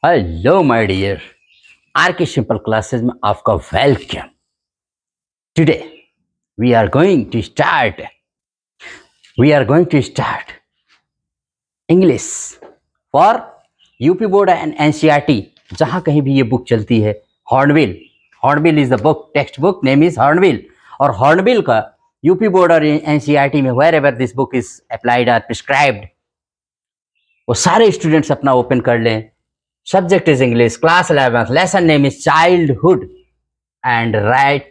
Hello my dear, R K simple classes में आपका welcome. Today we are going to start we are going to start English for UP board and NCERT. जहां कहीं भी ये book चलती है, Hornbill is the book, text book name is Hornbill. और Hornbill का यूपी बोर्ड और NCERT में wherever this book is applied और प्रिस्क्राइब्ड, वो सारे स्टूडेंट्स अपना ओपन कर लें। Subject is English, class 11th, lesson name is childhood, and right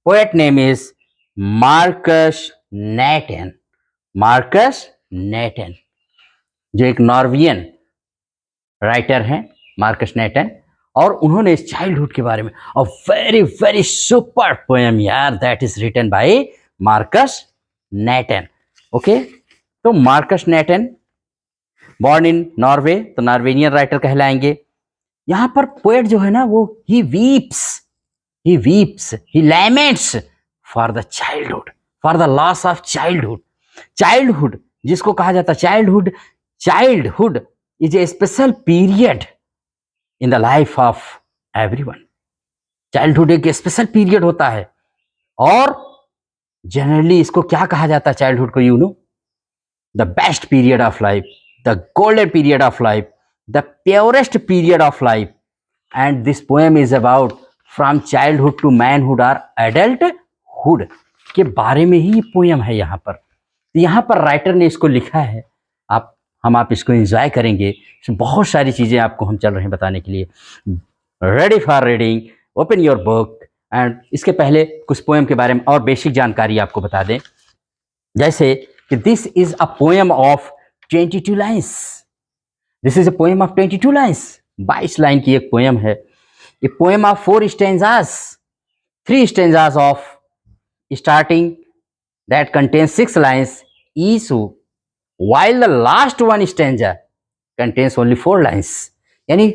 poet name is Marcus Natten. Marcus Natten, जो एक नॉर्वियन राइटर हैं, मार्कस नेटन, और उन्होंने इस चाइल्डहुड के बारे में a very very super poem यार, that is written by Marcus Natten. Okay, तो Marcus Natten born in Norway, तो नॉर्वेनियन राइटर कहलाएंगे। यहां पर पोएट जो है ना, वो he weeps, he laments for the childhood, for the loss of childhood जिसको कहा जाता है childhood is a special period in the life of everyone. Childhood एक स्पेशल पीरियड होता है, और जनरली इसको क्या कहा जाता है चाइल्डहुड को? You know, the best period of life, the golden period of life, the purest period of life, and this poem is about from childhood to manhood or adulthood के बारे में ही ये पोएम है। यहाँ पर राइटर ने इसको लिखा है। आप इसको एंजॉय करेंगे। इसमें बहुत सारी चीज़ें आपको हम चल रहे हैं बताने के लिए। Ready for reading, open your book. And इसके पहले कुछ पोएम के बारे में और बेसिक जानकारी आपको बता दें, जैसे कि this is a poem of 22 lines. This is a poem of 22 lines, 22 line की एक पोएम है। A poem of 4 stanzas, 3 stanzas of starting that contains 6 lines each, while the last one stanza contains only 4 lines। यानी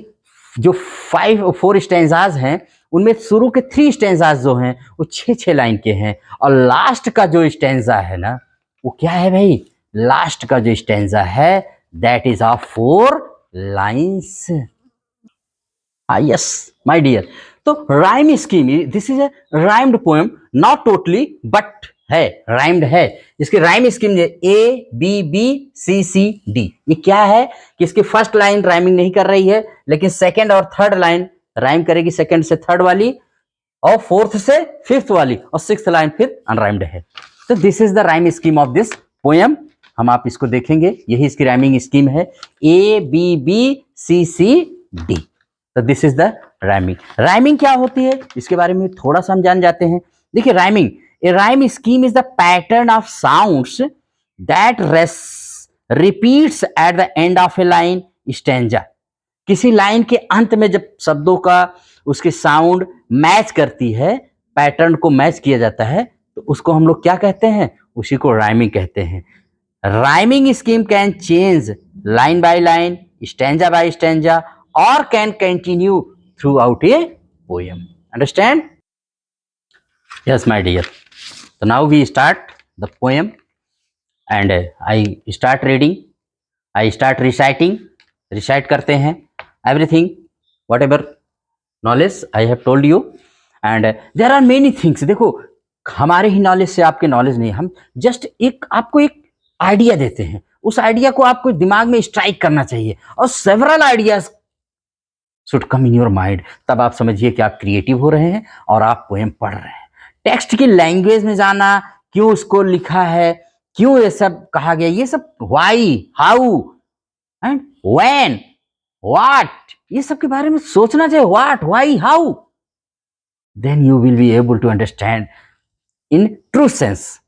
जो 4 stanzas हैं, उनमें शुरू के 3 stanzas जो हैं वो 6 लाइन के हैं, और लास्ट का जो स्टेंजा है ना, वो क्या है भाई? लास्ट का जो स्टेंजा है that is of 4 lines। yes my dear, तो rhyme scheme, this is a rhymed poem, not totally but है राइम्ड है। इसकी राइम स्कीम ABBCCD। ये क्या है कि इसकी फर्स्ट लाइन राइमिंग नहीं कर रही है, लेकिन सेकंड और थर्ड लाइन राइम करेगी, सेकंड से थर्ड वाली, और फोर्थ से फिफ्थ वाली, और सिक्स्थ लाइन फिर अनराइम्ड है। तो this is the rhyme scheme of this poem. आप इसको देखेंगे, यही इसकी राइमिंग स्कीम है, ABBCCD। तो दिस इज द राइमिंग क्या होती है इसके बारे में थोड़ा सा हम जान जाते हैं। देखिए, rhyming, A rhyme scheme is the pattern of sounds that repeats at the end of A line stanza. किसी लाइन के अंत में जब शब्दों का उसके साउंड मैच करती है, पैटर्न को मैच किया जाता है, तो उसको हम लोग क्या कहते हैं? उसी को राइमिंग कहते हैं। Rhyming scheme can change line by line, stanza by stanza, or can continue throughout a poem. Understand? Yes, my dear. So now we start the poem, and I start reading. I start reciting. Recite करते हैं everything, whatever knowledge I have told you, and there are many things. देखो, हमारे ही knowledge से आपके knowledge नहीं, हम just आपको एक आइडिया देते हैं। उस आइडिया को आपको दिमाग में स्ट्राइक करना चाहिए, और several ideas should come in your mind. तब आप समझिए कि आप क्रिएटिव हो रहे हैं और आप पोएम पढ़ रहे हैं। टेक्स्ट की लैंग्वेज में जाना, क्यों उसको लिखा है, क्यों ये सब कहा गया, ये सब why, how and when, what, ये सब के बारे में सोचना चाहिए। What, why, how, then you will be able to understand in true sense.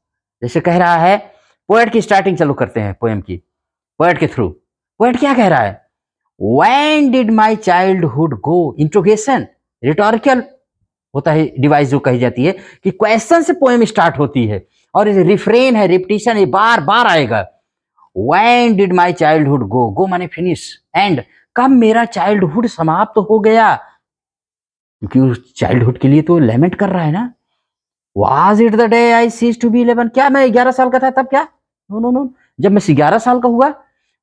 जैसे कह रहा है, पोएट की स्टार्टिंग चलो करते हैं पोएम की, पोएट के थ्रू। पोएट क्या कह रहा है? When did my childhood go? Interrogation, rhetorical होता है डिवाइस जो कही जाती है कि क्वेश्चन से पोएम स्टार्ट होती है, और रिफ्रेन है, रिपीटिशन है, बार बार आएगा। When did my childhood go? Go माने फिनिश, एंड कब मेरा चाइल्डहुड समाप्त हो गया? क्योंकि उस चाइल्डहुड के लिए तो लेमेंट कर रहा है ना। Was it the day I ceased to be 11? क्या मैं 11 साल का था तब? क्या नो नो नो, जब मैं 11 साल का हुआ।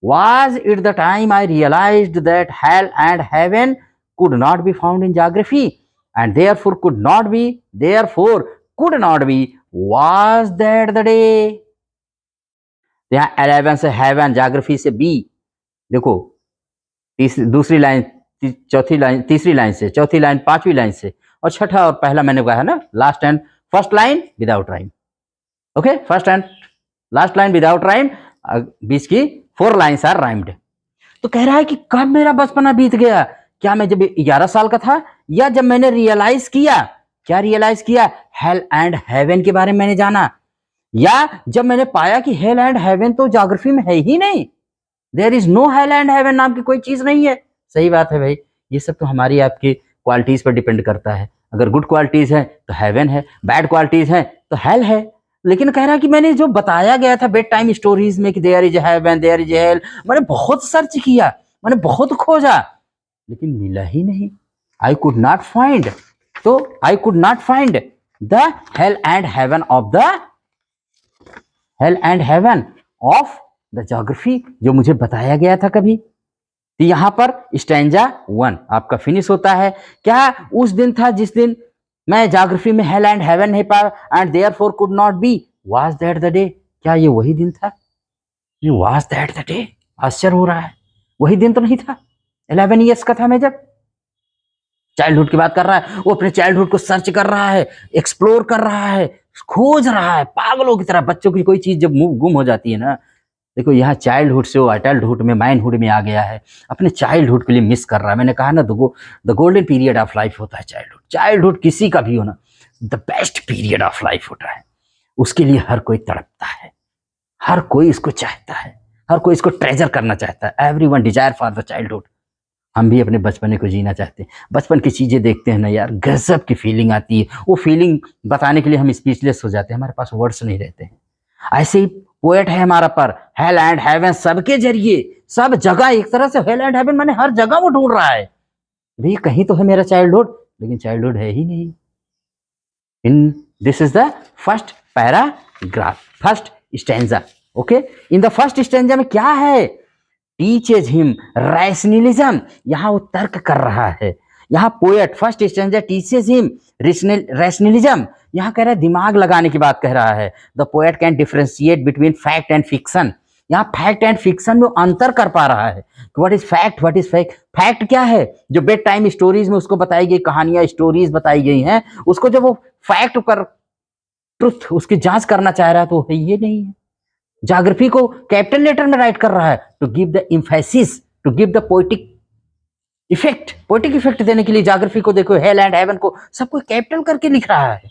Was it the time I realized that hell and heaven could not be found in geography and therefore could not be, was that the day? यहाँ 11 से heaven, geography से B, देखो दूसरी लाइन, चौथी लाइन, तीसरी लाइन से, चौथी line, पांचवी लाइन से, और छठा और पहला मैंने कहा है ना, last and first line without rhyme. Okay, first and last line without rhyme, बीच की 4 लाइन्स आर राइम्ड। तो कह रहा है कि कब मेरा बचपना बीत गया, क्या मैं जब 11 साल का था, या जब मैंने रियलाइज किया, क्या रियलाइज किया, हेल एंड हेवन के बारे में मैंने जाना, या जब मैंने पाया कि हेल एंड हेवन तो ज्योग्राफी में है ही नहीं, there is no hell and heaven नाम की कोई चीज नहीं है। सही बात है भाई, ये सब तो हमारी आपकी क्वालिटीज पर डिपेंड करता है। अगर गुड क्वालिटीज है तो हेवन है, बैड क्वालिटीज है तो हेल है। लेकिन कह रहा है कि मैंने जो बताया गया था बेड टाइम स्टोरीज में कि there is heaven, there is hell, मैंने बहुत सर्च किया, मैंने बहुत खोजा, लेकिन मिला ही नहीं। आई कुड नॉट फाइंड, तो I could not find the hell and haven of the hell and haven of the geography, जो मुझे बताया गया था कभी। तो यहां पर स्टैंजा 1 आपका फिनिश होता है। क्या उस दिन था जिस दिन मैं ज्योग्राफी में हेल एंड हेवन नहीं पाया and therefore could not be, was that the day? क्या ये वही दिन था? Was that the day? आश्चर्य हो रहा है, वही दिन तो नहीं था। 11 ईयर्स का था मैं जब, चाइल्डहुड की बात कर रहा है, वो अपने चाइल्डहुड को सर्च कर रहा है, एक्सप्लोर कर रहा है, खोज रहा है पागलों की तरह। बच्चों की कोई चीज जब गुम हो जाती है ना, देखो यहाँ चाइल्डहुड से वो अडल्टहुड में, मैनहुड में आ गया है, अपने चाइल्डहुड के लिए मिस कर रहा है। मैंने कहा ना, the golden period of life होता है चाइल्डहुड। चाइल्डहुड किसी का भी हो ना, the best period of life होता है। उसके लिए हर कोई तड़पता है, हर कोई इसको चाहता है, हर कोई इसको ट्रेजर करना चाहता है। Everyone desire for the childhood. हम भी अपने बचपने को जीना चाहते हैं। बचपन की चीजें देखते हैं ना यार, गजब की फीलिंग आती है। वो फीलिंग बताने के लिए हम स्पीचलेस हो जाते हैं, हमारे पास वर्ड्स नहीं रहते हैं। ऐसे ही पोएट है हमारा पर, हेल एंड हेवन सबके जरिए, सब जगह, एक तरह से हेल एंड हेवन माने हर जगह वो ढूंढ रहा है। भाई कहीं तो है मेरा चाइल्डहुड, लेकिन चाइल्डहुड है ही नहीं। In this is the first paragraph, first stanza. Okay, in the first stanza में क्या है? टीचेज हिम रैशनलिज्म, यहां वो तर्क कर रहा है। यहाँ poet first stanza teaches him rationalism, यहाँ कह रहा है दिमाग लगाने की बात कह रहा है। The poet can differentiate between fact and fiction, यहाँ फैक्ट एंड फिक्शन में अंतर कर पा रहा है। What is fact, what is fake? Fact क्या है? जो बेड टाइम स्टोरीज में उसको बताई गई कहानियां, स्टोरीज बताई गई हैं, उसको जब वो फैक्ट पर ट्रुथ उसकी जांच करना चाह रहा है तो ये नहीं है। ज्योग्राफी को कैपिटल लेटर में राइट कर रहा है to give the emphasis, to give the poetic effect, poetic effect देने के लिए। ज्योग्राफी को देखो, हेल एंड हेवन को सबको कैपिटल करके लिख रहा है,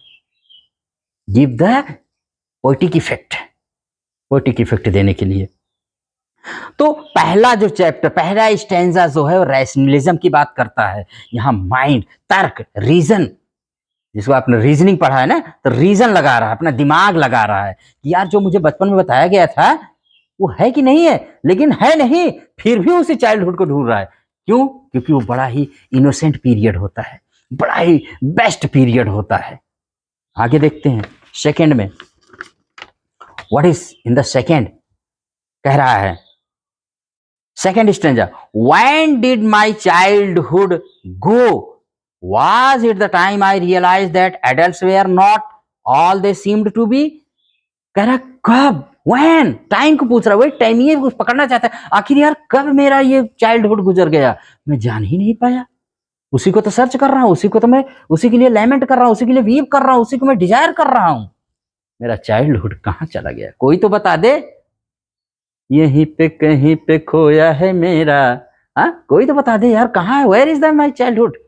give the poetic effect, poetic effect देने के लिए। तो पहला जो चैप्टर, पहला स्टैंजा जो है वो रैशनलिज्म की बात करता है। यहाँ माइंड, तर्क, रीजन, जिसको आपने रीजनिंग पढ़ा है ना, तो रीजन लगा रहा है, अपना दिमाग लगा रहा है कि यार जो मुझे बचपन में बताया गया था वो है कि नहीं है, लेकिन है नहीं, फिर भी उसी चाइल्डहुड को ढूंढ रहा है। क्यों? क्योंकि वो बड़ा ही इनोसेंट पीरियड होता है, बड़ा ही बेस्ट पीरियड होता है। आगे देखते हैं सेकेंड में, what is in the second, कह रहा है second stanza, when did my childhood go? Was it the time I realized that adults were not all they seemed to be? कह रहा कब, when, टाइम को पूछ रहा है, वही टाइम ये पकड़ना चाहता है। आखिर यार कब मेरा ये चाइल्डहुड गुजर गया, मैं जान ही नहीं पाया। उसी को तो सर्च कर रहा हूं, उसी को तो मैं, उसी के लिए लैमेंट कर रहा हूं, उसी के लिए वीव कर रहा हूं, उसी को मैं डिजायर कर रहा हूं। मेरा चाइल्डहुड कहाँ चला गया? कोई तो बता दे, यहीं पे कहीं पे खोया है मेरा। हाँ, कोई तो बता दे यार, कहाँ है? Where is the my childhood?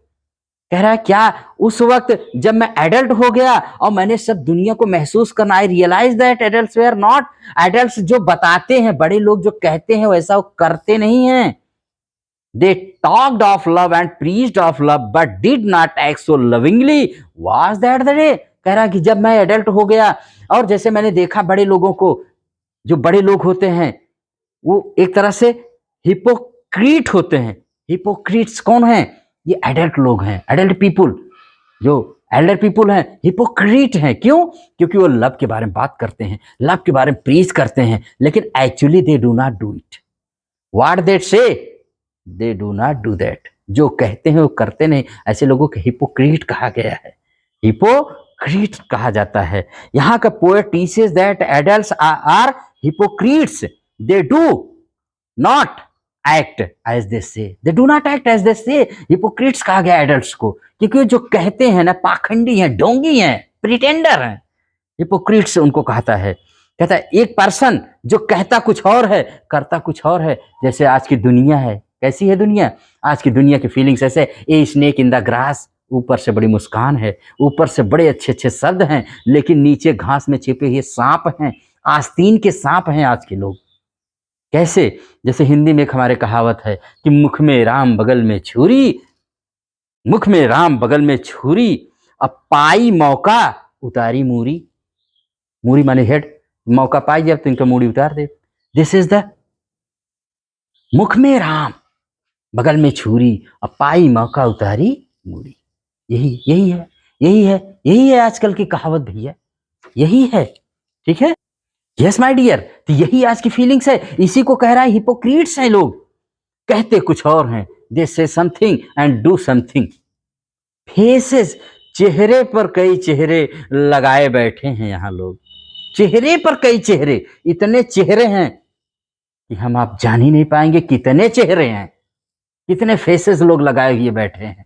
कह रहा है क्या उस वक्त जब मैं एडल्ट हो गया और मैंने सब दुनिया को महसूस करना, I realise that adults were not, adults जो बताते हैं, बड़े लोग जो कहते हैं वैसा वो करते नहीं हैं। They talked of love and preached of love but did not act so lovingly, was that the day? कह रहा कि जब मैं एडल्ट हो गया और जैसे मैंने देखा बड़े लोगों को, जो बड़े लोग होते हैं वो एक तरह से हिपोक्रीट होते हैं। हिपोक्रीट्स कौन है? ये एडल्ट लोग हैं, एडल्ट पीपुल, जो एल्डर पीपुल हैं, हिपोक्रीट हैं। क्यों? क्योंकि वो लव के बारे में बात करते हैं, लव के बारे में प्रीच करते हैं, लेकिन actually they do not do it. What they say, they do not do that. जो कहते हैं वो करते नहीं, ऐसे लोगों को हिपोक्रीट कहा गया है, हिपोक्रीट कहा जाता है। यहाँ का poet teaches that adults are hypocrites, they do not act as they say, they do not act as they say. Hypocrites कहा गया एडल्ट्स को, क्योंकि जो कहते हैं ना पाखंडी हैं, ढोंगी हैं, प्रिटेंडर हैं, हिपोक्रीट्स उनको कहता है। कहता है एक पर्सन जो कहता कुछ और है करता कुछ और है। जैसे आज की दुनिया है, कैसी है दुनिया, आज की दुनिया की फीलिंग्स ऐसे, a snake in the grass, ऊपर से बड़ी मुस्कान है, ऊपर से बड़े अच्छे अच्छे शब्द हैं, लेकिन नीचे घास में छिपे हुए सांप हैं, आस्तीन के सांप हैं आज के लोग। कैसे, जैसे हिंदी में एक हमारे कहावत है कि मुख में राम बगल में छुरी, मुख में राम बगल में छुरी, अब पाई मौका उतारी मूरी। मूरी माने हेड, मौका पाई जब तो इनका मूड़ी उतार दे। दिस इज द मुख में राम बगल में छुरी, अब पाई मौका उतारी मूड़ी। यही यही है, यही है, यही है आजकल की कहावत भैया, यही है। ठीक है, यस माय डियर, तो यही आज की फीलिंग्स है। इसी को कह रहा है हिपोक्रीट्स हैं लोग, कहते कुछ और हैं, they say something and do something. Faces, चेहरे पर कई चेहरे लगाए बैठे हैं यहाँ लोग, चेहरे पर कई चेहरे, इतने चेहरे हैं कि हम आप जान ही नहीं पाएंगे कितने चेहरे हैं, कितने फेसेस लोग लगाए हुए बैठे हैं।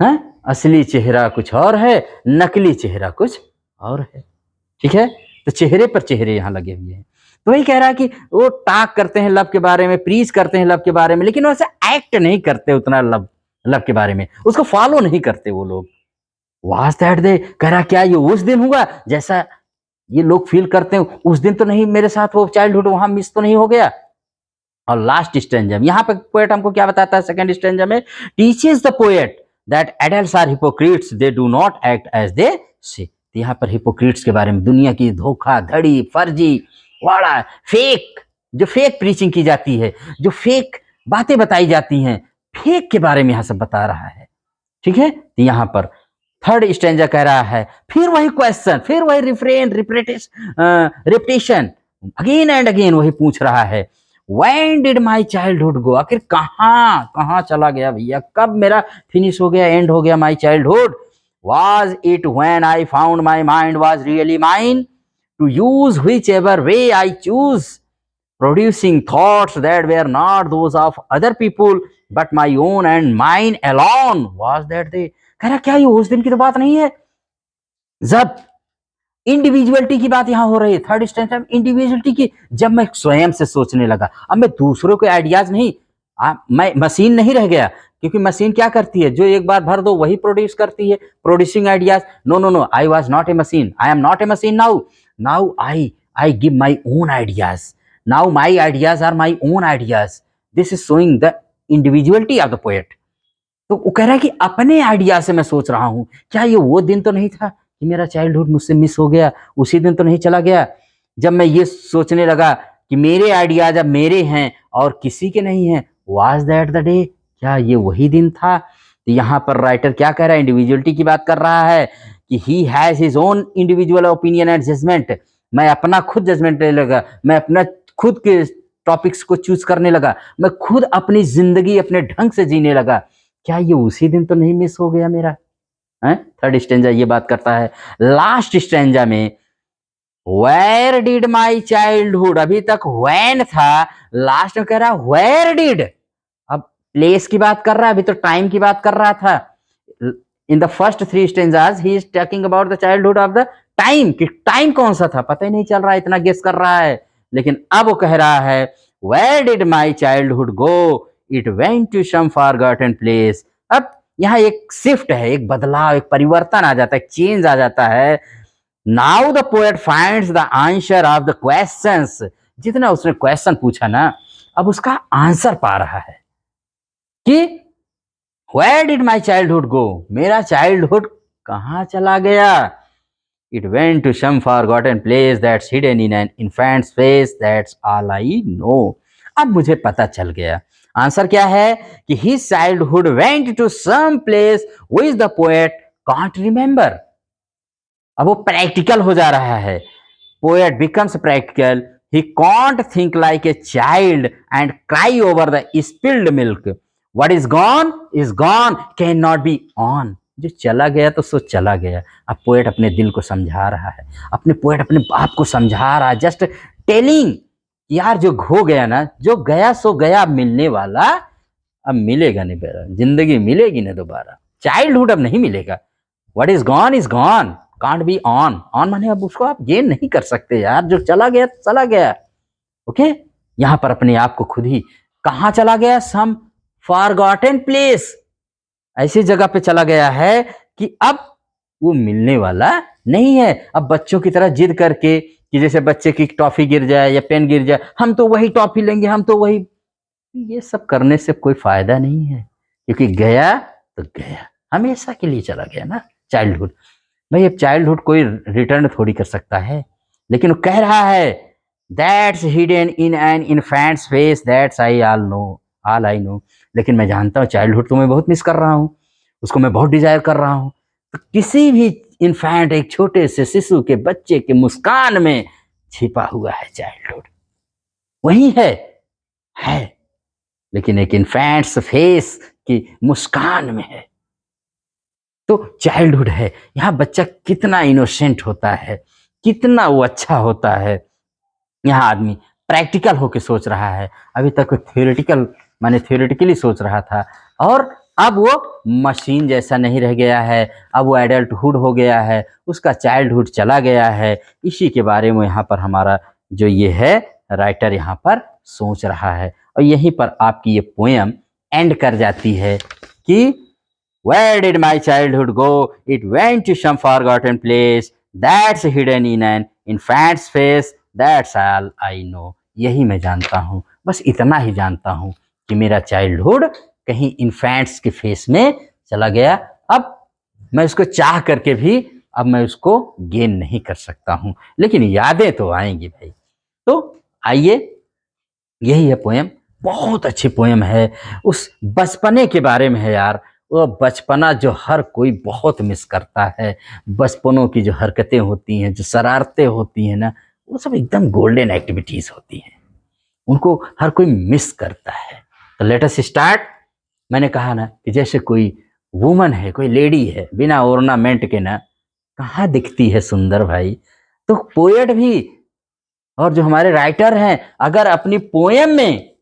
हैं? असली चेहरा कुछ और है, नकली चेहरा कुछ और है। ठीक है, तो चेहरे पर चेहरे यहाँ लगे हुए हैं। तो वही कह रहा है कि वो टाक करते हैं लव के बारे में, प्रीच करते हैं लव के बारे में, लेकिन वैसे एक्ट नहीं करते उतना लव, लव के बारे में उसको फॉलो नहीं करते वो लोग। वाज दैट डे, कह रहा क्या ये उस दिन हुआ जैसा ये लोग फील करते हैं, उस दिन तो नहीं मेरे साथ वो चाइल्डहुड वहां मिस तो नहीं हो गया। और लास्ट स्टैंजा में यहाँ पे पोएट हमको क्या बताता है, सेकंड स्टैंजा में, teaches the poet that adults are hypocrites, they do not act as they say. यहाँ पर हिपोक्रीट्स के बारे में, दुनिया की धोखाधड़ी, फर्जी, वाड़ा, फेक, जो फेक प्रीचिंग की जाती है, जो फेक बातें बताई जाती हैं, फेक के बारे में यहाँ सब बता रहा है। ठीक है, तो यहाँ पर थर्ड स्टैंजा कह रहा है, फिर वही क्वेश्चन, फिर वही refrain, repetition, again and again वही पूछ रहा है, व्हेन डिड माई चाइल्डहुड गो, आखिर कहाँ कहाँ चला गया भैया, कब मेरा फिनिश हो गया, एंड हो गया my childhood. was it when I found my mind was really mine to use whichever way I choose, producing thoughts that were not those of other people but my own and mine alone, was that day। कह रहा क्या ये उस दिन की तो बात नहीं है जब इंडिविजुअलिटी की बात यहाँ हो रही है, थर्ड स्टेज इंडिविजुअलिटी की, जब मैं स्वयं से सोचने लगा, अब मैं दूसरों के आइडियाज नहीं, मैं मशीन नहीं रह गया, क्योंकि मशीन क्या करती है, जो एक बार भर दो वही प्रोड्यूस करती है, producing ideas. No no no, I was not a machine, I am not a machine now, now I give my own ideas, now my ideas are my own ideas, this is showing the individuality of the poet. तो वो कह रहा है कि अपने idea से मैं सोच रहा हूं, क्या ये वो दिन तो नहीं था कि मेरा चाइल्डहुड मुझसे मिस हो गया, उसी दिन तो नहीं चला गया जब मैं ये सोचने लगा कि मेरे आइडियाज अब मेरे हैं और किसी के नहीं हैं। वाज दैट द डे, क्या ये वही दिन था। तो यहाँ पर राइटर क्या कह रहा है, इंडिविजुअलिटी की बात कर रहा है कि he has his own individual opinion and judgement, मैं अपना खुद जजमेंट लेने लगा, मैं अपना खुद के टॉपिक्स को चूज करने लगा, मैं खुद अपनी जिंदगी अपने ढंग से जीने लगा। क्या ये उसी दिन तो नहीं मिस हो गया मेरा। थर्ड स्टेंजा ये बात करता है। लास्ट स्टेंजा में वेयर डिड माई चाइल्डहुड, अभी तक व्हेन था, लास्ट में कह रहा वेयर डिड, अब प्लेस की बात कर रहा है, अभी तो टाइम की बात कर रहा था। In the first three stanzas he is talking about the childhood of the time, कि टाइम कौन सा था पता ही नहीं चल रहा है, इतना गेस कर रहा है। लेकिन अब वो कह रहा है where did my childhood go, it went to some forgotten place. अब यहाँ एक शिफ्ट है, एक बदलाव, एक परिवर्तन आ जाता है, चेंज आ जाता है। Now the poet finds the answer of the questions, जितना उसने क्वेश्चन पूछा ना, अब उसका आंसर पा रहा है कि where did my childhood go, मेरा चाइल्डहुड कहाँ चला गया। It went to some forgotten place that's hidden in an infant's face, that's all I know. अब मुझे पता चल गया, आंसर क्या है कि his childhood went to some place which the poet can't remember. अब वो प्रैक्टिकल हो जा रहा है, poet becomes practical he can't think like a child and cry over the spilled milk. What is gone cannot be on. जो चला गया तो सो चला गया. अब पोएट अपने दिल को समझा रहा है, अपने पोएट अपने बाप को समझा रहा है, जस्ट टेलिंग यार जो खो गया ना, जो गया सो गया, अब मिलने वाला अब मिलेगा नहीं, जिंदगी मिलेगी ना दोबारा, चाइल्डहुड अब नहीं मिलेगा. What is gone can't be on. On माने अब उसको आप गेन नहीं कर सकते यार, जो चला गया चला गया. ओके, यहां पर अपने आप को खुद ही कहां चला गया, सम फॉरगॉटन प्लेस, ऐसी जगह पे चला गया है कि अब वो मिलने वाला नहीं है. अब बच्चों की तरह जिद करके कि जैसे बच्चे की टॉफी गिर जाए या पेन गिर जाए, हम तो वही टॉफी लेंगे, हम तो वही, ये सब करने से कोई फायदा नहीं है, क्योंकि गया तो गया, हमेशा के लिए चला गया ना चाइल्डहुड. भाई अब चाइल्डहुड कोई रिटर्न थोड़ी कर सकता है, लेकिन वो कह रहा है that's hidden in an infant's face, that's I all I no. लेकिन मैं जानता हूँ चाइल्डहुड को मैं बहुत मिस कर रहा हूँ, उसको मैं बहुत डिजायर कर रहा हूँ. तो किसी भी इन्फेंट, एक छोटे से शिशु के बच्चे के मुस्कान में छिपा हुआ है चाइल्डहुड, वही है, लेकिन एक इन्फेंट्स फेस की मुस्कान में है. तो चाइल्डहुड है, यहाँ बच्चा कितना इनोसेंट होता है, कितना वो अच्छा होता है. यहाँ आदमी प्रैक्टिकल होके सोच रहा है, अभी तक थ्योरेटिकली सोच रहा था, और अब वो मशीन जैसा नहीं रह गया है, अब वो एडल्टहुड हो गया है, उसका चाइल्डहुड चला गया है. इसी के बारे में यहाँ पर हमारा जो ये है राइटर यहाँ पर सोच रहा है, और यहीं पर आपकी ये पोएम एंड कर जाती है कि Where did my childhood go? It went to some forgotten place that's hidden in an infant's face. That's all I know. यही मैं जानता हूँ, बस इतना ही जानता हूँ कि मेरा चाइल्डहुड कहीं इन्फेंट्स के फेस में चला गया. अब मैं उसको चाह करके भी अब मैं उसको गेन नहीं कर सकता हूँ, लेकिन यादें तो आएंगी भाई. तो आइए, यही है पोएम, बहुत अच्छी पोएम है, उस बचपने के बारे में है यार. वो बचपना जो हर कोई बहुत मिस करता है, बचपनों की जो हरकतें होती हैं, जो शरारतें होती हैं ना, वो सब एकदम गोल्डन एक्टिविटीज होती हैं, उनको हर कोई मिस करता है. तो लेट अस स्टार्ट. मैंने कहा ना कि जैसे कोई वुमन है, कोई लेडी है, बिना ऑर्नामेंट के ना कहाँ दिखती है सुंदर भाई. तो पोएट भी और जो हमारे राइटर हैं, अगर अपनी पोएम में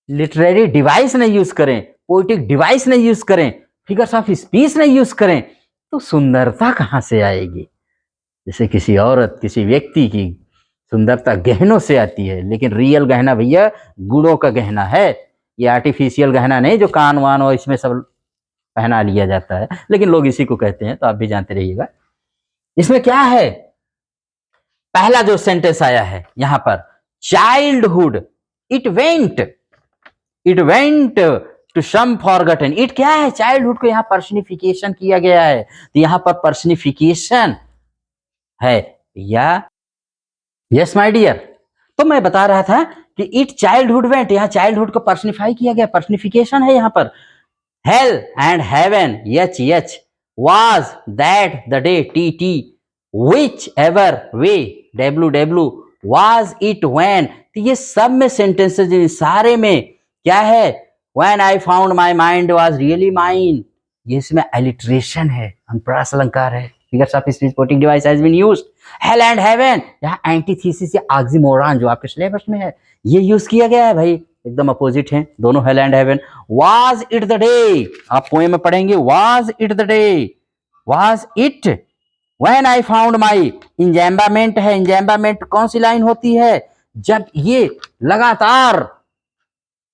लिटरेरी डिवाइस नहीं यूज करें, पोइटिक डिवाइस नहीं यूज करें, फिगर्स ऑफ स्पीच नहीं यूज करें, तो सुंदरता कहाँ से आएगी. जैसे किसी औरत, किसी व्यक्ति की सुंदरता गहनों से आती है, लेकिन रियल गहना भैया गुणों का गहना है, ये आर्टिफिशियल गहना नहीं जो कान वान और इसमें सब पहना लिया जाता है, लेकिन लोग इसी को कहते हैं, तो आप भी जानते रहिएगा. इसमें क्या है, पहला जो सेंटेंस आया है यहां पर, childhood, it went to some forgotten. It क्या है, चाइल्डहुड को यहाँ पर्सनिफिकेशन किया गया है, तो यहाँ पर पर्सनिफिकेशन है या यस माय डियर. तो मैं बता रहा था कि इट चाइल्डहुड वेंट, यहाँ चाइल्डहुड को पर्सनिफाई किया गया, पर्सनिफिकेशन है यहाँ पर. Hello and haven, H was that the day, T which ever way, W was it when. तो ये सब में सेंटेंसेस, सारे में क्या है, When I found my mind was really mine. ये इसमें एलिट्रेशन है, अनुप्रास अलंकार है, figures of speech, poetic device has been used. Hell and heaven, यहाँ एंटीथीसिस या ऑक्सीमोरॉन जो आपके सिलेबस में है, ये यूज किया गया है भाई, एकदम अपोजिट हैं दोनों, hell and heaven. Was it the day, आप पोएम में पढ़ेंगे, was it the day, was it when I found my. Enjambment है, इंजैम्बामेंट कौन सी लाइन होती है, जब ये लगातार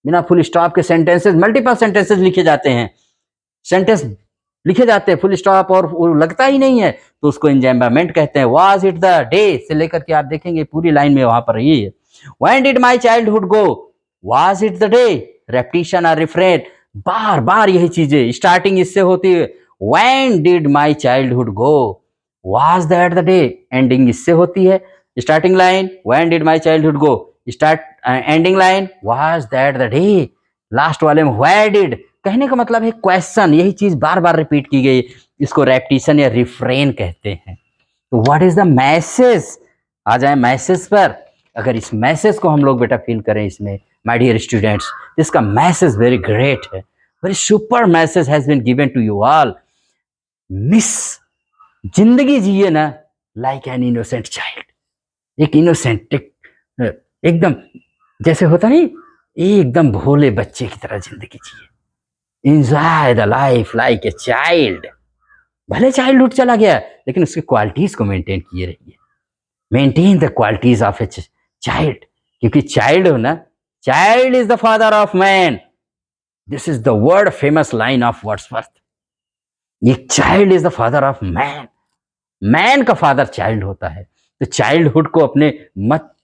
बिना फुल स्टॉप के सेंटेंसेस, मल्टीपल सेंटेंसेस लिखे जाते हैं, सेंटेंस लिखे जाते हैं फुल स्टॉप और वो लगता ही नहीं है, तो उसको इंजैम्बामेंट कहते हैं. वाज इट द डे से लेकर के आप देखेंगे पूरी लाइन में वहां पर यही है. When did my childhood go, was it the day, repetition और रिफ्रेन, बार बार यही चीजें, स्टार्टिंग इससे होती है, when did my childhood go, was that the day, ending इससे होती है, starting line when did my childhood go, start ending line was that the day, last वाले में वेयर डिड. कहने का मतलब है क्वेश्चन, यही चीज बार बार रिपीट की गई, इसको रेपिटेशन या रिफ्रेन कहते हैं. तो व्हाट इज द मैसेज, आ जाए मैसेज पर. अगर इस मैसेज को हम लोग बेटा फील करें इसमें, माय डियर स्टूडेंट्स, इसका मैसेज वेरी ग्रेट है, very super message has been given to you all. मिस जिंदगी जिए ना लाइक एन इनोसेंट चाइल्ड, एक इनोसेंट, एकदम जैसे होता नहीं, एकदम भोले बच्चे की तरह जिंदगी जिए। Enjoy the life like a child. भले चाइल्डहुड चला गया लेकिन उसकी क्वालिटीज को मेंटेन किए रहिए। Maintain the qualities of a child, क्योंकि चाइल्ड हो ना, child is the father of man. This is the word famous line of Wordsworth. ये child is the father of man, man का फादर चाइल्ड होता है। तो चाइल्डहुड को अपने मत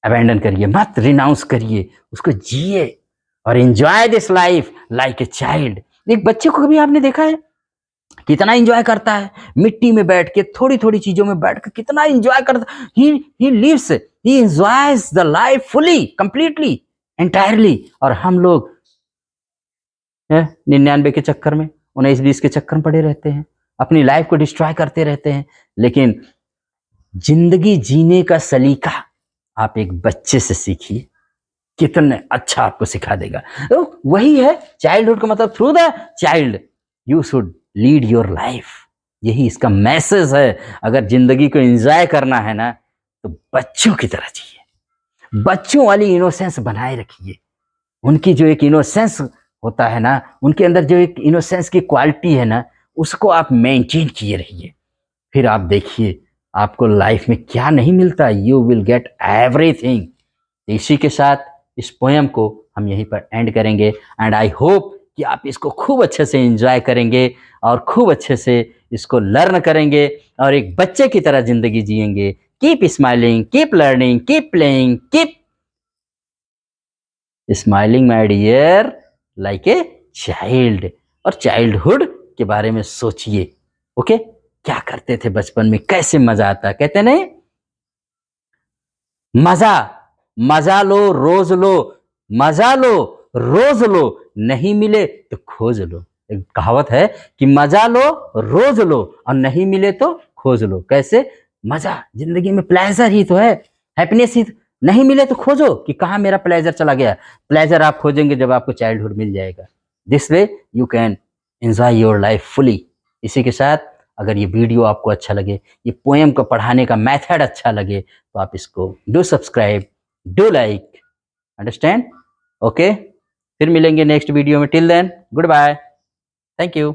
अबैंडन करिए, मत रिनाउंस करिए, उसको जिए और enjoy this life like a child. एक बच्चे को कभी आपने देखा है कितना एंजॉय करता है, मिट्टी में बैठ के, थोड़ी थोड़ी चीजों में बैठ के कितना एंजॉय करता है। He lives, he enjoys the life fully, completely, entirely. और हम लोग 99 के चक्कर में, 19-20 के चक्कर में पड़े रहते हैं, अपनी लाइफ को डिस्ट्रॉय करते रहते हैं। लेकिन जिंदगी जीने का सलीका आप एक बच्चे से सीखिए, कितने अच्छा आपको सिखा देगा। तो वही है चाइल्डहुड का मतलब, through the child you should lead your life. यही इसका मैसेज है। अगर जिंदगी को एंजॉय करना है ना तो बच्चों की तरह जिए, बच्चों वाली इनोसेंस बनाए रखिए। उनकी जो एक इनोसेंस होता है ना, उनके अंदर जो एक इनोसेंस की क्वालिटी है ना, उसको आप मेंटेन किए रहिए। फिर आप देखिए आपको लाइफ में क्या नहीं मिलता, यू विल गेट एवरीथिंग। इसी के साथ इस पोएम को हम यहीं पर एंड करेंगे एंड आई होप कि आप इसको खूब अच्छे से एंजॉय करेंगे और खूब अच्छे से इसको लर्न करेंगे और एक बच्चे की तरह जिंदगी जिएंगे। Keep smiling, keep learning, keep playing, keep smiling my dear like a child. और चाइल्डहुड के बारे में सोचिए, ओके? क्या करते थे बचपन में, कैसे मजा आता, कहते नहीं मजा, मजा लो रोज लो, मजा लो रोज लो, नहीं मिले तो खोज लो। एक कहावत है कि मजा लो रोज लो और नहीं मिले तो खोज लो। कैसे? मजा जिंदगी में प्लेजर ही तो है, हैप्पीनेस ही। नहीं मिले तो खोजो कि कहाँ मेरा प्लेजर चला गया। प्लेजर आप खोजेंगे जब आपको चाइल्डहुड मिल जाएगा। This way you can enjoy your life fully. इसी के साथ अगर ये वीडियो आपको अच्छा लगे, ये पोएम को पढ़ाने का मेथड अच्छा लगे, तो आप इसको do subscribe, do like, understand? Okay, फिर मिलेंगे नेक्स्ट वीडियो में। Till then good bye, thank you.